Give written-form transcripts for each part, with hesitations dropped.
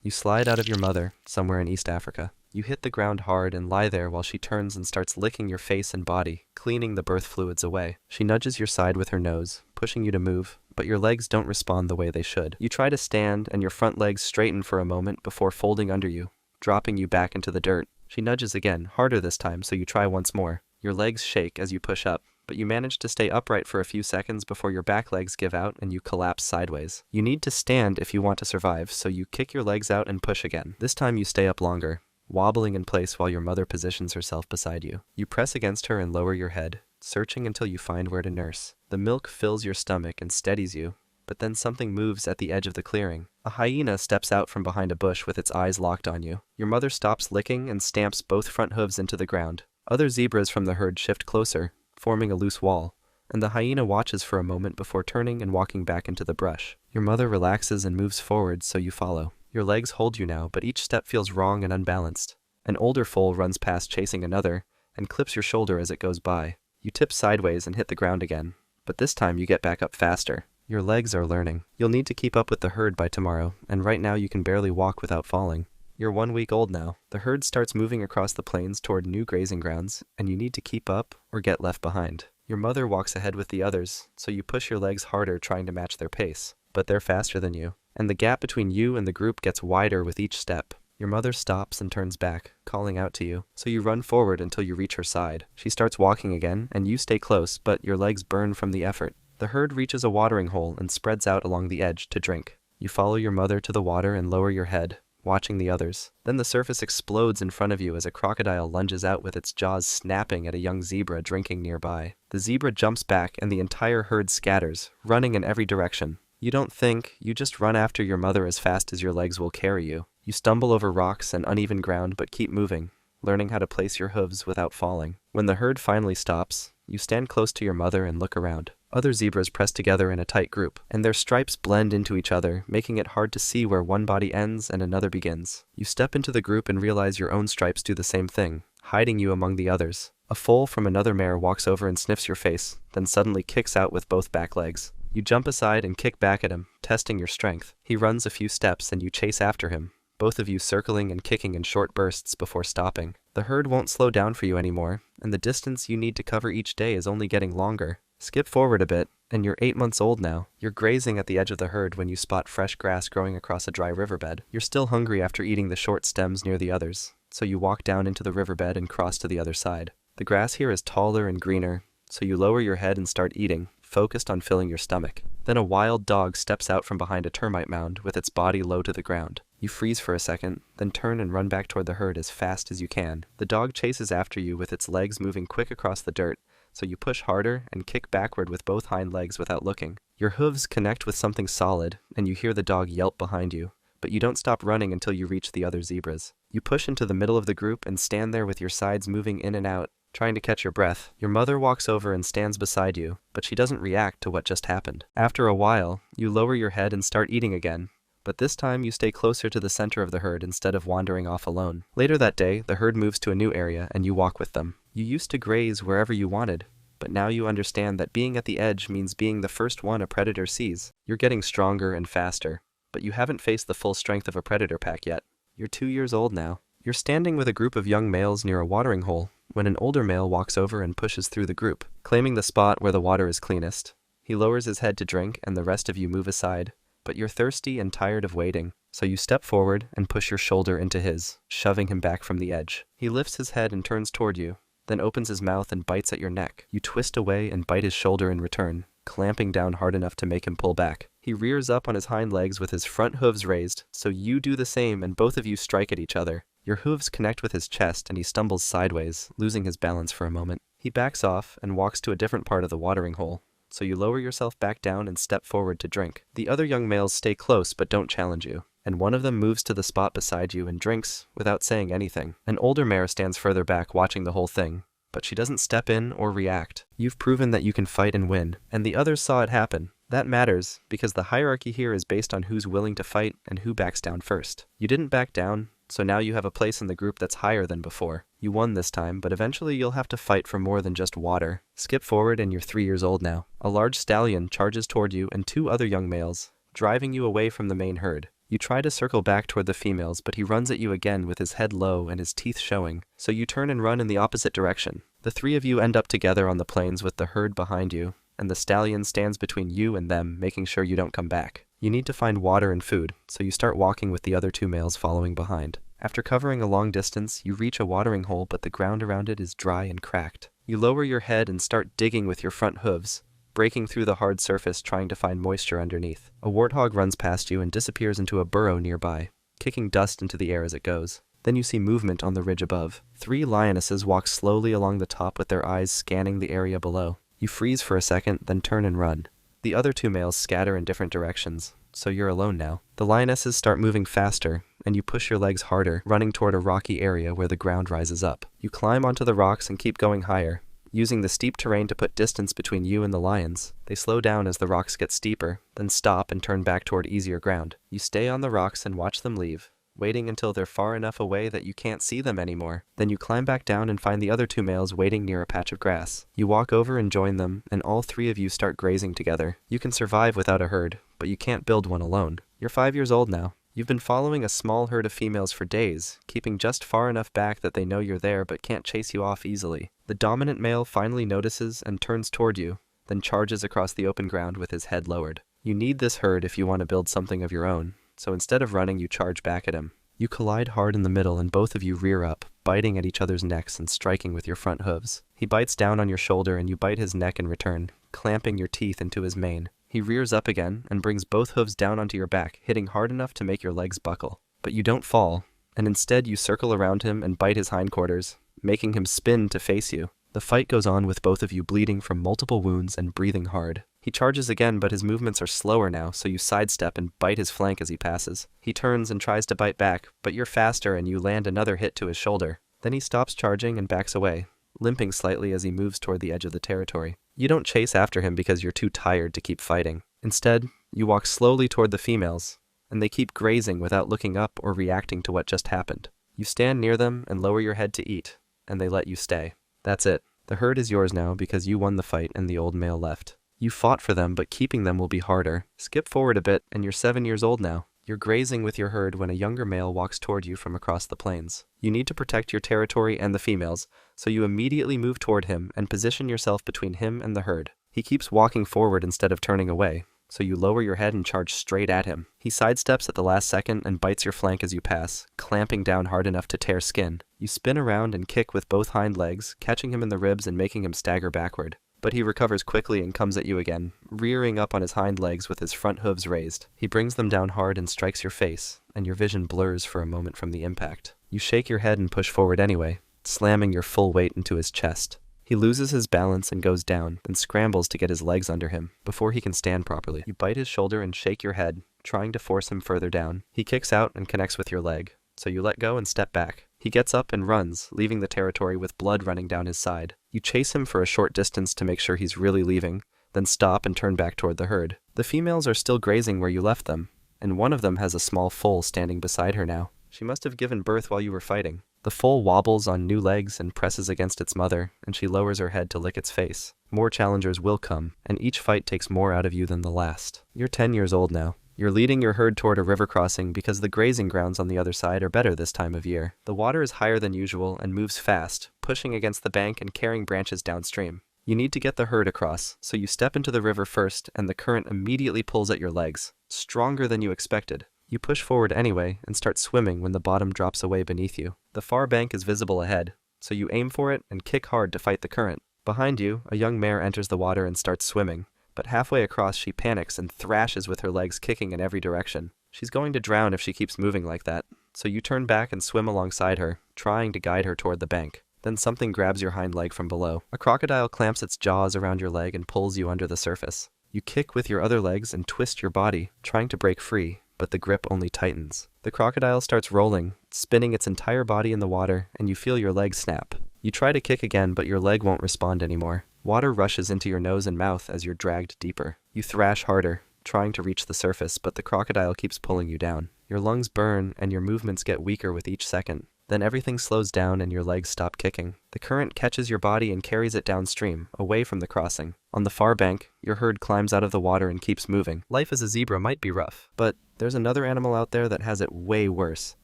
You slide out of your mother, somewhere in East Africa. You hit the ground hard and lie there while she turns and starts licking your face and body, cleaning the birth fluids away. She nudges your side with her nose, pushing you to move, but your legs don't respond the way they should. You try to stand, and your front legs straighten for a moment before folding under you, dropping you back into the dirt. She nudges again, harder this time, so you try once more. Your legs shake as you push up, but you manage to stay upright for a few seconds before your back legs give out and you collapse sideways. You need to stand if you want to survive, so you kick your legs out and push again. This time you stay up longer, wobbling in place while your mother positions herself beside you. You press against her and lower your head, searching until you find where to nurse. The milk fills your stomach and steadies you, but then something moves at the edge of the clearing. A hyena steps out from behind a bush with its eyes locked on you. Your mother stops licking and stamps both front hooves into the ground. Other zebras from the herd shift closer, forming a loose wall, and the hyena watches for a moment before turning and walking back into the brush. Your mother relaxes and moves forward, so you follow. Your legs hold you now, but each step feels wrong and unbalanced. An older foal runs past chasing another, and clips your shoulder as it goes by. You tip sideways and hit the ground again, but this time you get back up faster. Your legs are learning. You'll need to keep up with the herd by tomorrow, and right now you can barely walk without falling. You're 1 week old now. The herd starts moving across the plains toward new grazing grounds, and you need to keep up or get left behind. Your mother walks ahead with the others, so you push your legs harder trying to match their pace, but they're faster than you, and the gap between you and the group gets wider with each step. Your mother stops and turns back, calling out to you, so you run forward until you reach her side. She starts walking again, and you stay close, but your legs burn from the effort. The herd reaches a watering hole and spreads out along the edge to drink. You follow your mother to the water and lower your head, watching the others. Then the surface explodes in front of you as a crocodile lunges out with its jaws snapping at a young zebra drinking nearby. The zebra jumps back and the entire herd scatters, running in every direction. You don't think, you just run after your mother as fast as your legs will carry you. You stumble over rocks and uneven ground but keep moving, learning how to place your hooves without falling. When the herd finally stops, you stand close to your mother and look around. Other zebras press together in a tight group, and their stripes blend into each other, making it hard to see where one body ends and another begins. You step into the group and realize your own stripes do the same thing, hiding you among the others. A foal from another mare walks over and sniffs your face, then suddenly kicks out with both back legs. You jump aside and kick back at him, testing your strength. He runs a few steps and you chase after him, both of you circling and kicking in short bursts before stopping. The herd won't slow down for you anymore, and the distance you need to cover each day is only getting longer. Skip forward a bit, and you're 8 months old now. You're grazing at the edge of the herd when you spot fresh grass growing across a dry riverbed. You're still hungry after eating the short stems near the others, so you walk down into the riverbed and cross to the other side. The grass here is taller and greener, so you lower your head and start eating, focused on filling your stomach. Then a wild dog steps out from behind a termite mound with its body low to the ground. You freeze for a second, then turn and run back toward the herd as fast as you can. The dog chases after you with its legs moving quick across the dirt, so you push harder and kick backward with both hind legs without looking. Your hooves connect with something solid, and you hear the dog yelp behind you, but you don't stop running until you reach the other zebras. You push into the middle of the group and stand there with your sides moving in and out, trying to catch your breath. Your mother walks over and stands beside you, but she doesn't react to what just happened. After a while, you lower your head and start eating again, but this time you stay closer to the center of the herd instead of wandering off alone. Later that day, the herd moves to a new area and you walk with them. You used to graze wherever you wanted, but now you understand that being at the edge means being the first one a predator sees. You're getting stronger and faster, but you haven't faced the full strength of a predator pack yet. You're 2 years old now. You're standing with a group of young males near a watering hole when an older male walks over and pushes through the group, claiming the spot where the water is cleanest. He lowers his head to drink and the rest of you move aside, but you're thirsty and tired of waiting, so you step forward and push your shoulder into his, shoving him back from the edge. He lifts his head and turns toward you, then opens his mouth and bites at your neck. You twist away and bite his shoulder in return, clamping down hard enough to make him pull back. He rears up on his hind legs with his front hooves raised, so you do the same and both of you strike at each other. Your hooves connect with his chest and he stumbles sideways, losing his balance for a moment. He backs off and walks to a different part of the watering hole, so you lower yourself back down and step forward to drink. The other young males stay close but don't challenge you, and one of them moves to the spot beside you and drinks without saying anything. An older mare stands further back watching the whole thing, but she doesn't step in or react. You've proven that you can fight and win, and the others saw it happen. That matters, because the hierarchy here is based on who's willing to fight and who backs down first. You didn't back down, so now you have a place in the group that's higher than before. You won this time, but eventually you'll have to fight for more than just water. Skip forward and you're 3 years old now. A large stallion charges toward you and 2 other young males, driving you away from the main herd. You try to circle back toward the females, but he runs at you again with his head low and his teeth showing, so you turn and run in the opposite direction. The three of you end up together on the plains with the herd behind you, and the stallion stands between you and them, making sure you don't come back. You need to find water and food, so you start walking with the other two males following behind. After covering a long distance, you reach a watering hole, but the ground around it is dry and cracked. You lower your head and start digging with your front hooves, breaking through the hard surface trying to find moisture underneath. A warthog runs past you and disappears into a burrow nearby, kicking dust into the air as it goes. Then you see movement on the ridge above. 3 lionesses walk slowly along the top with their eyes scanning the area below. You freeze for a second, then turn and run. The other 2 males scatter in different directions, so you're alone now. The lionesses start moving faster, and you push your legs harder, running toward a rocky area where the ground rises up. You climb onto the rocks and keep going higher, using the steep terrain to put distance between you and the lions. They slow down as the rocks get steeper, then stop and turn back toward easier ground. You stay on the rocks and watch them leave, waiting until they're far enough away that you can't see them anymore. Then you climb back down and find the other 2 males waiting near a patch of grass. You walk over and join them, and all 3 of you start grazing together. You can survive without a herd, but you can't build one alone. You're 5 years old now. You've been following a small herd of females for days, keeping just far enough back that they know you're there but can't chase you off easily. The dominant male finally notices and turns toward you, then charges across the open ground with his head lowered. You need this herd if you want to build something of your own, so instead of running, you charge back at him. You collide hard in the middle and both of you rear up, biting at each other's necks and striking with your front hooves. He bites down on your shoulder and you bite his neck in return, clamping your teeth into his mane. He rears up again and brings both hooves down onto your back, hitting hard enough to make your legs buckle. But you don't fall, and instead you circle around him and bite his hindquarters, making him spin to face you. The fight goes on with both of you bleeding from multiple wounds and breathing hard. He charges again, but his movements are slower now, so you sidestep and bite his flank as he passes. He turns and tries to bite back, but you're faster and you land another hit to his shoulder. Then he stops charging and backs away, limping slightly as he moves toward the edge of the territory. You don't chase after him because you're too tired to keep fighting. Instead, you walk slowly toward the females, and they keep grazing without looking up or reacting to what just happened. You stand near them and lower your head to eat, and they let you stay. That's it. The herd is yours now because you won the fight and the old male left. You fought for them, but keeping them will be harder. Skip forward a bit, and you're 7 years old now. You're grazing with your herd when a younger male walks toward you from across the plains. You need to protect your territory and the females, so you immediately move toward him and position yourself between him and the herd. He keeps walking forward instead of turning away, so you lower your head and charge straight at him. He sidesteps at the last second and bites your flank as you pass, clamping down hard enough to tear skin. You spin around and kick with both hind legs, catching him in the ribs and making him stagger backward. But he recovers quickly and comes at you again, rearing up on his hind legs with his front hooves raised. He brings them down hard and strikes your face, and your vision blurs for a moment from the impact. You shake your head and push forward anyway, slamming your full weight into his chest. He loses his balance and goes down, then scrambles to get his legs under him, before he can stand properly. You bite his shoulder and shake your head, trying to force him further down. He kicks out and connects with your leg, so you let go and step back. He gets up and runs, leaving the territory with blood running down his side. You chase him for a short distance to make sure he's really leaving, then stop and turn back toward the herd. The females are still grazing where you left them, and one of them has a small foal standing beside her now. She must have given birth while you were fighting. The foal wobbles on new legs and presses against its mother, and she lowers her head to lick its face. More challengers will come, and each fight takes more out of you than the last. You're 10 years old now. You're leading your herd toward a river crossing because the grazing grounds on the other side are better this time of year. The water is higher than usual and moves fast, pushing against the bank and carrying branches downstream. You need to get the herd across, so you step into the river first and the current immediately pulls at your legs, stronger than you expected. You push forward anyway and start swimming when the bottom drops away beneath you. The far bank is visible ahead, so you aim for it and kick hard to fight the current. Behind you, a young mare enters the water and starts swimming. But halfway across she panics and thrashes with her legs kicking in every direction. She's going to drown if she keeps moving like that, so you turn back and swim alongside her, trying to guide her toward the bank. Then something grabs your hind leg from below. A crocodile clamps its jaws around your leg and pulls you under the surface. You kick with your other legs and twist your body, trying to break free, but the grip only tightens. The crocodile starts rolling, spinning its entire body in the water, and you feel your leg snap. You try to kick again, but your leg won't respond anymore. Water rushes into your nose and mouth as you're dragged deeper. You thrash harder, trying to reach the surface, but the crocodile keeps pulling you down. Your lungs burn, and your movements get weaker with each second. Then everything slows down and your legs stop kicking. The current catches your body and carries it downstream, away from the crossing. On the far bank, your herd climbs out of the water and keeps moving. Life as a zebra might be rough, but There's another animal out there that has it way worse.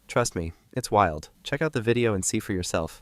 Trust me, it's wild. Check out the video and see for yourself.